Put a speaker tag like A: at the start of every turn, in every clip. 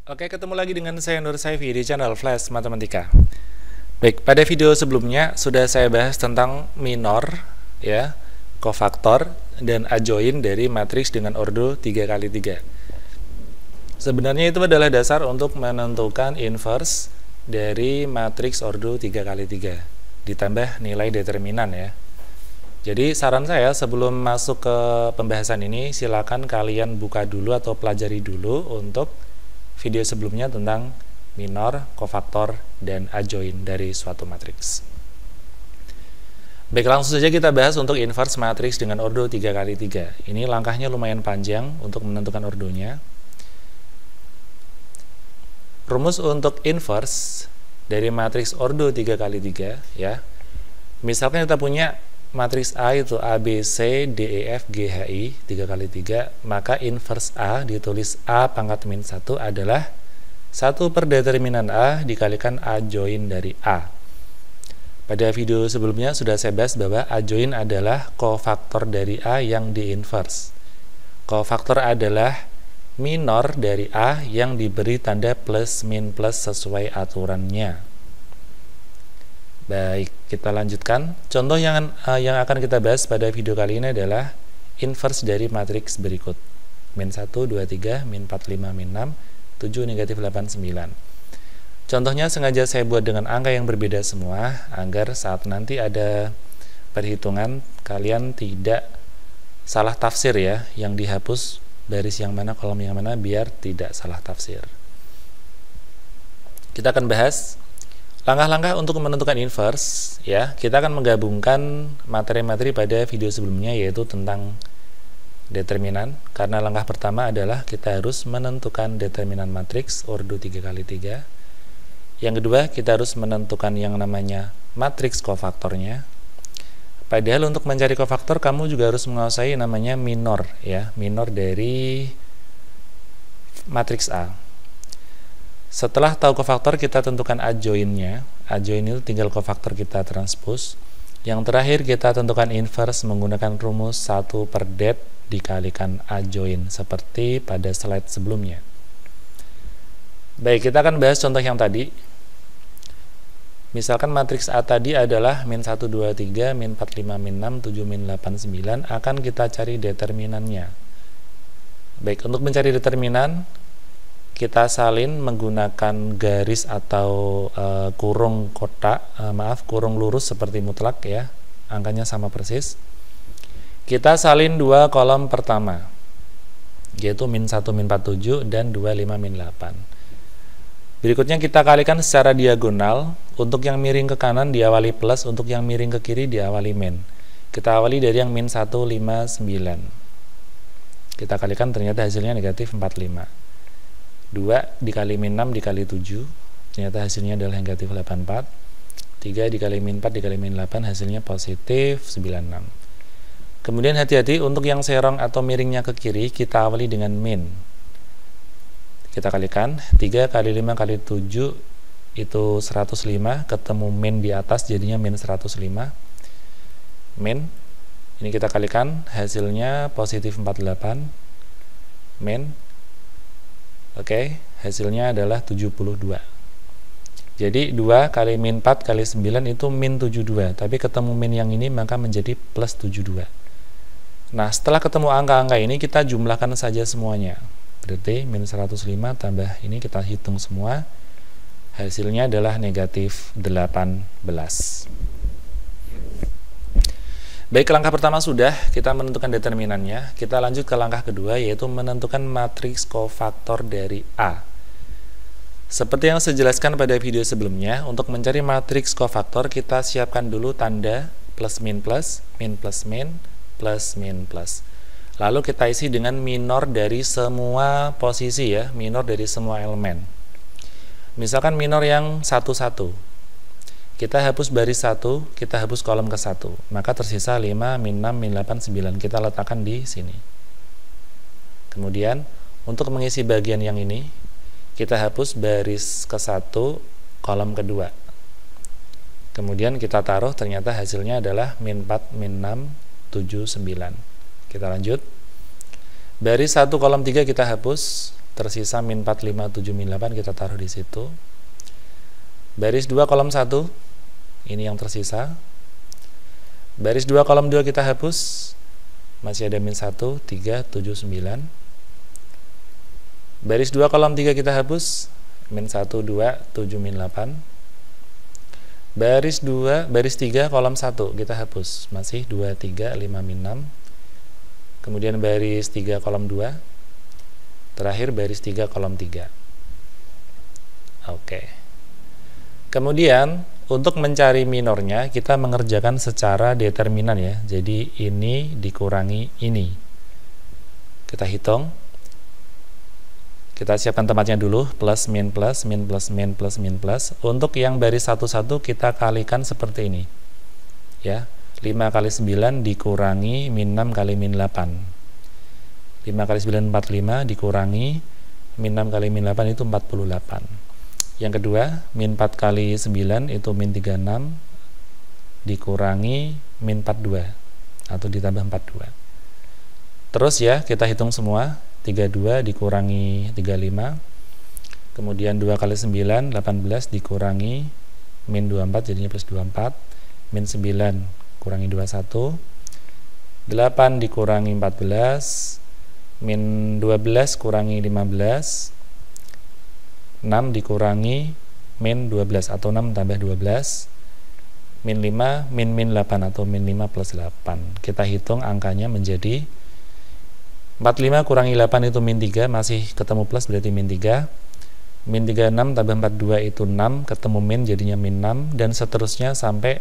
A: Oke, ketemu lagi dengan saya Nur Saifi di channel Flash Matematika. Baik, pada video sebelumnya sudah saya bahas tentang minor, ya, kofaktor, dan adjoint dari matriks dengan ordo 3x3. Sebenarnya itu adalah dasar untuk menentukan inverse dari matriks ordo 3x3, ditambah nilai determinan ya. Jadi saran saya sebelum masuk ke pembahasan ini, silakan kalian buka dulu atau pelajari dulu untuk video sebelumnya tentang minor, kofaktor, dan adjoint dari suatu matriks. Baik, langsung saja kita bahas untuk inverse matriks dengan ordo 3x3. Ini langkahnya lumayan panjang untuk menentukan ordonya. Rumus untuk inverse dari matriks ordo 3x3 ya. Misalkan kita punya matriks A itu A, B, C, D, E, F, G, H, I 3x3, maka inverse A ditulis A pangkat min 1 adalah 1 per determinan A dikalikan adjoint dari A. Pada video sebelumnya sudah saya bahas bahwa adjoint adalah kofaktor dari A yang di-inverse. Kofaktor adalah minor dari A yang diberi tanda plus min plus sesuai aturannya. Baik, kita lanjutkan. Contoh yang akan kita bahas pada video kali ini adalah inverse dari matriks berikut. Min 1, 2, 3, min 4, 5, min 6, 7, negatif 8, 9. Contohnya sengaja saya buat dengan angka yang berbeda semua, agar saat nanti ada perhitungan, kalian tidak salah tafsir ya, yang dihapus baris yang mana, kolom yang mana, biar tidak salah tafsir. Kita akan bahas langkah-langkah untuk menentukan inverse ya. Kita akan menggabungkan materi-materi pada video sebelumnya, yaitu tentang determinan. Karena langkah pertama adalah kita harus menentukan determinan matriks ordo 3x3. Yang kedua, kita harus menentukan yang namanya matriks kofaktornya. Padahal untuk mencari kofaktor kamu juga harus menguasai namanya minor ya, minor dari matriks A. Setelah tahu kofaktor, kita tentukan adjointnya. Adjoint itu tinggal kofaktor kita transpose. Yang terakhir kita tentukan inverse menggunakan rumus 1 per det dikalikan adjoint seperti pada slide sebelumnya. Baik, kita akan bahas contoh yang tadi. Misalkan matriks A tadi adalah min 1, 2, 3, min 4, 5, min 6, 7, min 8, 9. Akan kita cari determinannya. Baik, untuk mencari determinan kita salin menggunakan garis atau kurung kotak, kurung lurus seperti mutlak ya, angkanya sama persis. Kita salin dua kolom pertama, yaitu min 1, min 47 dan 2, 5, min 8. Berikutnya kita kalikan secara diagonal. Untuk yang miring ke kanan diawali plus, untuk yang miring ke kiri diawali min. Kita awali dari yang min 1, 5, 9. Kita kalikan, ternyata hasilnya negatif 45. 2 dikali min 6 dikali 7, ternyata hasilnya adalah negatif 84. 3 dikali min 4 dikali min 8, hasilnya positif 96. Kemudian hati-hati untuk yang serong atau miringnya ke kiri, kita awali dengan min. Kita kalikan, 3 kali 5 kali 7 itu 105, ketemu min di atas jadinya min 105. Min, ini kita kalikan, hasilnya positif 48. Min, oke, hasilnya adalah 72. Jadi 2 kali min 4 kali 9 itu min 72, tapi ketemu min yang ini maka menjadi plus 72. Nah, setelah ketemu angka-angka ini kita jumlahkan saja semuanya. Berarti min 105 tambah ini kita hitung semua, hasilnya adalah negatif 18. Baik, langkah pertama sudah, kita menentukan determinannya. Kita lanjut ke langkah kedua, yaitu menentukan matriks kofaktor dari A. Seperti yang saya jelaskan pada video sebelumnya, untuk mencari matriks kofaktor kita siapkan dulu tanda plus min plus, min plus min, plus min plus. Lalu kita isi dengan minor dari semua posisi ya, minor dari semua elemen. Misalkan minor yang 1, 1. Kita hapus baris 1, kita hapus kolom ke 1, maka tersisa 5, min 6, min 8, 9. Kita letakkan di sini. Kemudian untuk mengisi bagian yang ini, kita hapus baris ke 1, kolom kedua. Kemudian kita taruh, ternyata hasilnya adalah min 4, min 6, 7, 9. Kita lanjut. Baris 1 kolom 3 kita hapus, tersisa min 4, 5, 7, min 8, kita taruh di situ. Baris 2 kolom 1, ini yang tersisa. Baris 2 kolom 2 kita hapus, masih ada min 1, 3, 7, 9. Baris 2 kolom 3 kita hapus, min 1, 2, 7, min 8. Baris 3 kolom 1 kita hapus, masih 2, 3, 5, min 6. Kemudian baris 3 kolom 2. Terakhir baris 3 kolom 3. Oke. Kemudian untuk mencari minornya kita mengerjakan secara determinan ya. Jadi ini dikurangi ini. Kita hitung. Kita siapkan tempatnya dulu, plus, min, plus, min, plus, min, plus, min, plus. Untuk yang baris 1-1 kita kalikan seperti ini. Ya, 5 kali 9 dikurangi min 6 kali min 8. 5 kali 9, 45 dikurangi min 6 kali min 8 itu 48. Yang kedua, min 4 kali 9 itu min 36 dikurangi min 42 atau ditambah 42. Terus ya, kita hitung semua. 32 dikurangi 35, kemudian 2 kali 9, 18 dikurangi min 24 jadinya plus 24, min 9 kurangi 21, 8 dikurangi 14, min 12 kurangi 15, 6 dikurangi min 12 atau 6 tambah 12, min 5, min 8 atau min 5 plus 8. Kita hitung angkanya menjadi 45 kurangi 8 itu min 3, masih ketemu plus berarti min 3. Min 36 tambah 42 itu 6, ketemu min jadinya min 6, dan seterusnya sampai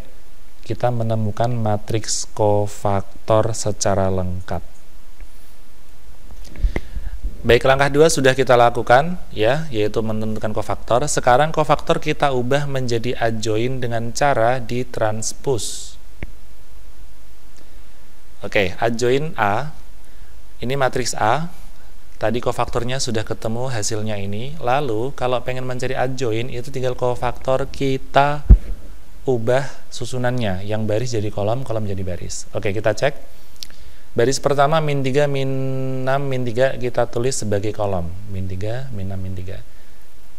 A: kita menemukan matriks kofaktor secara lengkap. Baik, langkah 2 sudah kita lakukan ya, yaitu menentukan kofaktor. Sekarang kofaktor kita ubah menjadi adjoin dengan cara ditranspos. Oke, adjoin A. Ini matriks A, tadi kofaktornya sudah ketemu hasilnya ini. Lalu kalau pengen mencari adjoin itu tinggal kofaktor kita ubah susunannya, yang baris jadi kolom, kolom jadi baris. Oke, kita cek. Baris pertama min 3, min 6, min 3 kita tulis sebagai kolom. Min 3, min 6, min 3.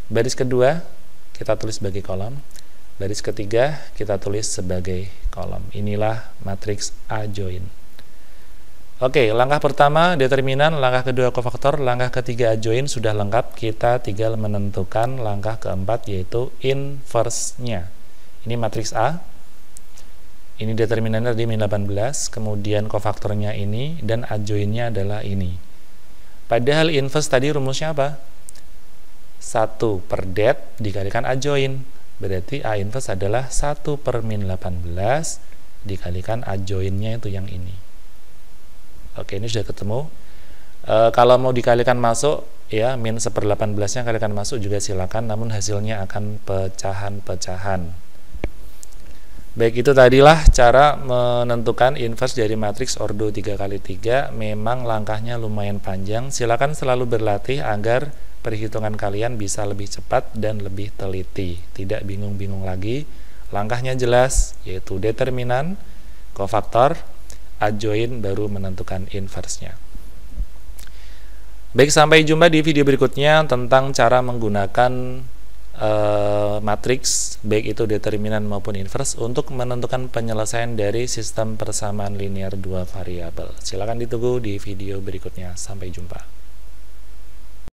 A: Baris kedua kita tulis sebagai kolom. Baris ketiga kita tulis sebagai kolom. Inilah matriks adjoin. Oke, langkah pertama determinan, langkah kedua kofaktor, langkah ketiga adjoin sudah lengkap. Kita tinggal menentukan langkah keempat yaitu inverse-nya. Ini matriks A. Ini determinannya di min 18, kemudian kofaktornya ini dan adjoinnya adalah ini. Padahal inverse tadi rumusnya apa? 1 per det dikalikan adjoin. Berarti A inverse adalah 1 per min 18 dikalikan adjoinnya itu yang ini. Oke, ini sudah ketemu. Kalau mau dikalikan masuk, ya min 1/18-nya kalikan masuk juga silakan, namun hasilnya akan pecahan-pecahan. Baik, itu tadilah cara menentukan inverse dari matriks ordo 3x3. Memang langkahnya lumayan panjang. Silakan selalu berlatih agar perhitungan kalian bisa lebih cepat dan lebih teliti. Tidak bingung-bingung lagi. Langkahnya jelas, yaitu determinan, kofaktor, adjoin, baru menentukan inverse-nya. Baik, sampai jumpa di video berikutnya tentang cara menggunakan matriks, baik itu determinan maupun inverse, untuk menentukan penyelesaian dari sistem persamaan linear dua variabel. Silakan ditunggu di video berikutnya. Sampai jumpa.